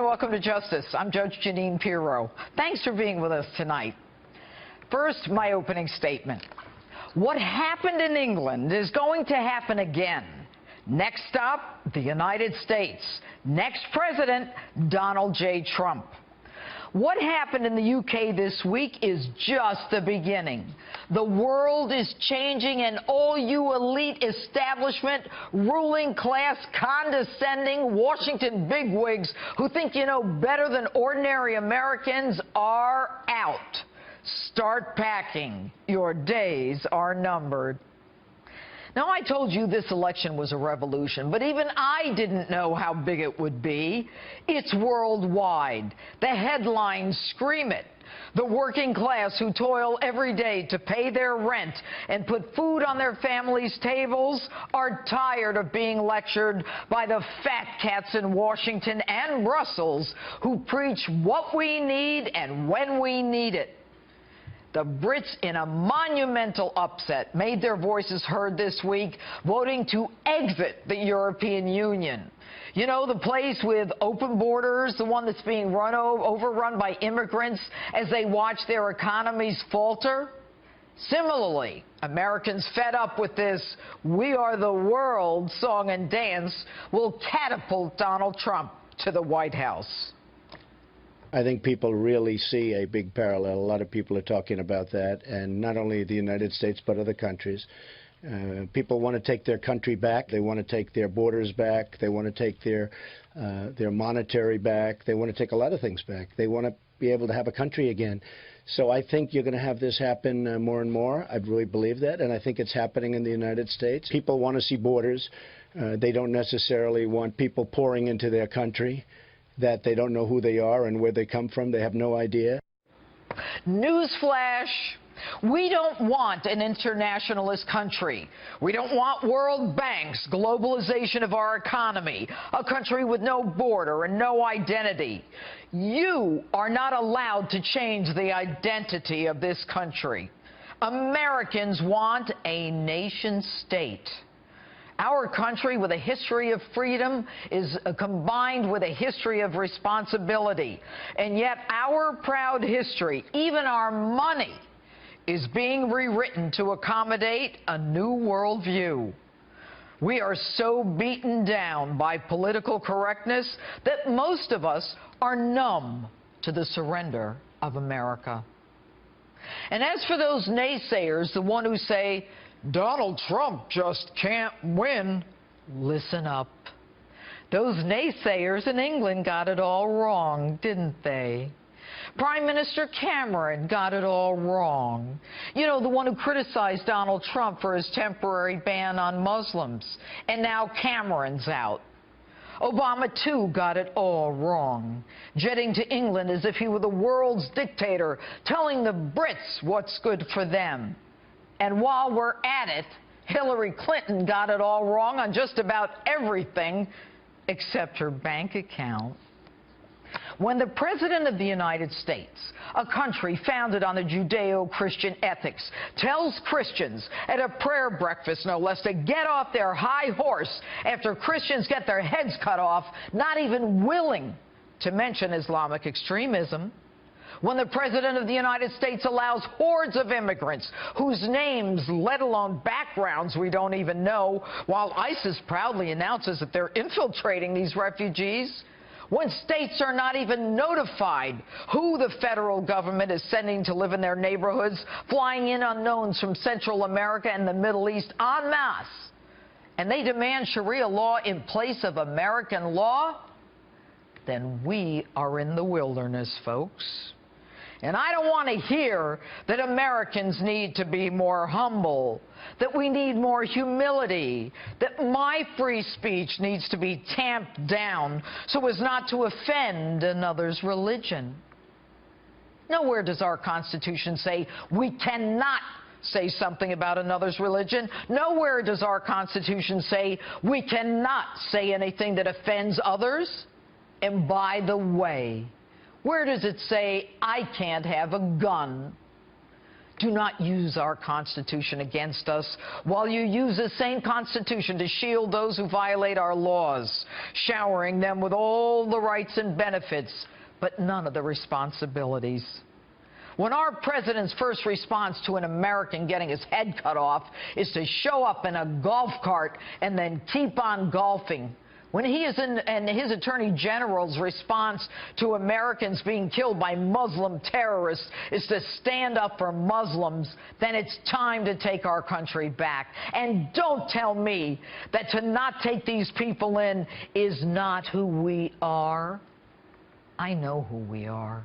welcome to Justice. I'm Judge Jeanine Pirro. Thanks for being with us tonight. First, my opening statement. What happened in England is going to happen again. Next stop, the United States. Next president, Donald J. Trump. What happened in the UK this week is just the beginning. The world is changing, and all you elite establishment, ruling class, condescending Washington bigwigs who think you know better than ordinary Americans are out. Start packing. Your days are numbered. Now, I told you this election was a revolution, but even I didn't know how big it would be. It's worldwide. The headlines scream it. The working class who toil every day to pay their rent and put food on their families' tables are tired of being lectured by the fat cats in Washington and Brussels who preach what we need and when we need it. The Brits, in a monumental upset, made their voices heard this week, voting to exit the European Union. You know, the place with open borders, the one that's being overrun by immigrants as they watch their economies falter? Similarly, Americans fed up with this "We Are the World" song and dance will catapult Donald Trump to the White House. I think people really see a big parallel. A lot of people are talking about that, and not only the United States, but other countries. People want to take their country back. They want to take their borders back. They want to take their monetary back. They want to take a lot of things back. They want to be able to have a country again. So I think you're going to have this happen more and more. I really believe that, and I think it's happening in the United States. People want to see borders. They don't necessarily want people pouring into their country that they don't know who they are and where they come from. They have no idea. Newsflash. We don't want an internationalist country. We don't want world banks, globalization of our economy, a country with no border and no identity. You are not allowed to change the identity of this country. Americans want a nation state. Our country, with a history of freedom, is combined with a history of responsibility. And yet our proud history, even our money, is being rewritten to accommodate a new worldview. We are so beaten down by political correctness that most of us are numb to the surrender of America. And as for those naysayers, the one who say, Donald Trump just can't win, listen up. Those naysayers in England got it all wrong, didn't they? Prime Minister Cameron got it all wrong. You know, the one who criticized Donald Trump for his temporary ban on Muslims. And now Cameron's out. Obama, too, got it all wrong, jetting to England as if he were the world's dictator, telling the Brits what's good for them. And while we're at it, Hillary Clinton got it all wrong on just about everything except her bank account. When the President of the United States, a country founded on the Judeo-Christian ethics, tells Christians at a prayer breakfast, no less, to get off their high horse after Christians get their heads cut off, not even willing to mention Islamic extremism, when the President of the United States allows hordes of immigrants whose names, let alone backgrounds, we don't even know, while ISIS proudly announces that they're infiltrating these refugees, when states are not even notified who the federal government is sending to live in their neighborhoods, flying in unknowns from Central America and the Middle East en masse, and they demand Sharia law in place of American law, then we are in the wilderness, folks. And I don't want to hear that Americans need to be more humble, that we need more humility, that my free speech needs to be tamped down so as not to offend another's religion. Nowhere does our Constitution say we cannot say something about another's religion. Nowhere does our Constitution say we cannot say anything that offends others. And by the way, where does it say I can't have a gun? Do not use our Constitution against us while you use the same Constitution to shield those who violate our laws, showering them with all the rights and benefits, but none of the responsibilities. When our president's first response to an American getting his head cut off is to show up in a golf cart and then keep on golfing, when and his attorney general's response to Americans being killed by Muslim terrorists is to stand up for Muslims, then it's time to take our country back. And don't tell me that to not take these people in is not who we are. I know who we are.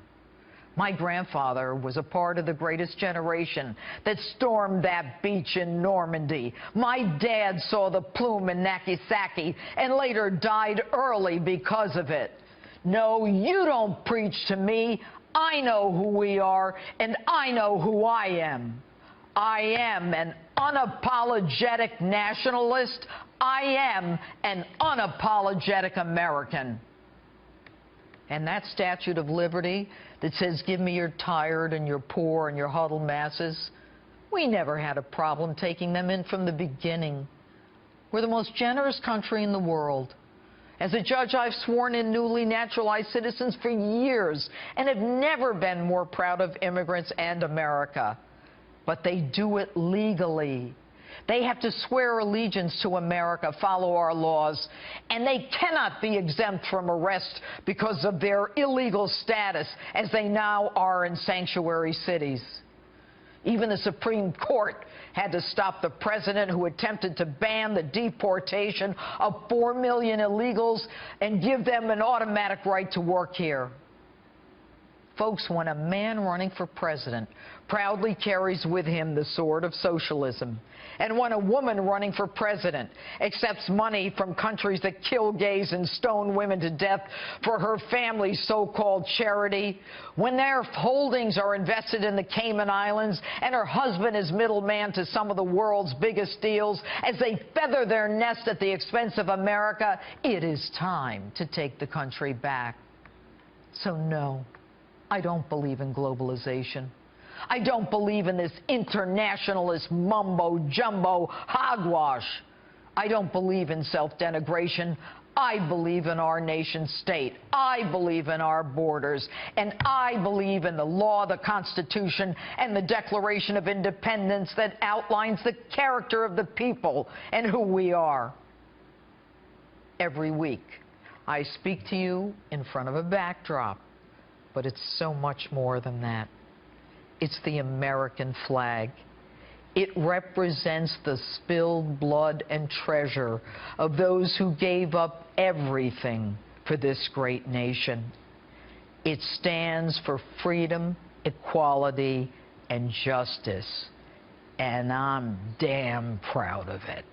My grandfather was a part of the greatest generation that stormed that beach in Normandy. My dad saw the plume in Nagasaki and later died early because of it. No, you don't preach to me. I know who we are, and I know who I am. I am an unapologetic nationalist. I am an unapologetic American. And that statute of liberty that says, give me your tired and your poor and your huddled masses, we never had a problem taking them in from the beginning. We're the most generous country in the world. As a judge, I've sworn in newly naturalized citizens for years and have never been more proud of immigrants and America. But they do it legally. They have to swear allegiance to America, follow our laws, and they cannot be exempt from arrest because of their illegal status, as they now are in sanctuary cities. Even the Supreme Court had to stop the president who attempted to ban the deportation of 4 million illegals and give them an automatic right to work here. Folks, when a man running for president proudly carries with him the sword of socialism, and when a woman running for president accepts money from countries that kill gays and stone women to death for her family's so-called charity, when their holdings are invested in the Cayman Islands and her husband is middleman to some of the world's biggest deals as they feather their nest at the expense of America, it is time to take the country back. So no, I don't believe in globalization. I don't believe in this internationalist mumbo-jumbo hogwash. I don't believe in self-denigration. I believe in our nation state. I believe in our borders. And I believe in the law, the Constitution, and the Declaration of Independence that outlines the character of the people and who we are. Every week, I speak to you in front of a backdrop. But it's so much more than that. It's the American flag. It represents the spilled blood and treasure of those who gave up everything for this great nation. It stands for freedom, equality, and justice. And I'm damn proud of it.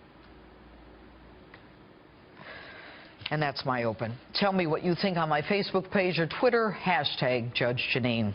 And that's my open. Tell me what you think on my Facebook page or Twitter, #Judge Jeanine.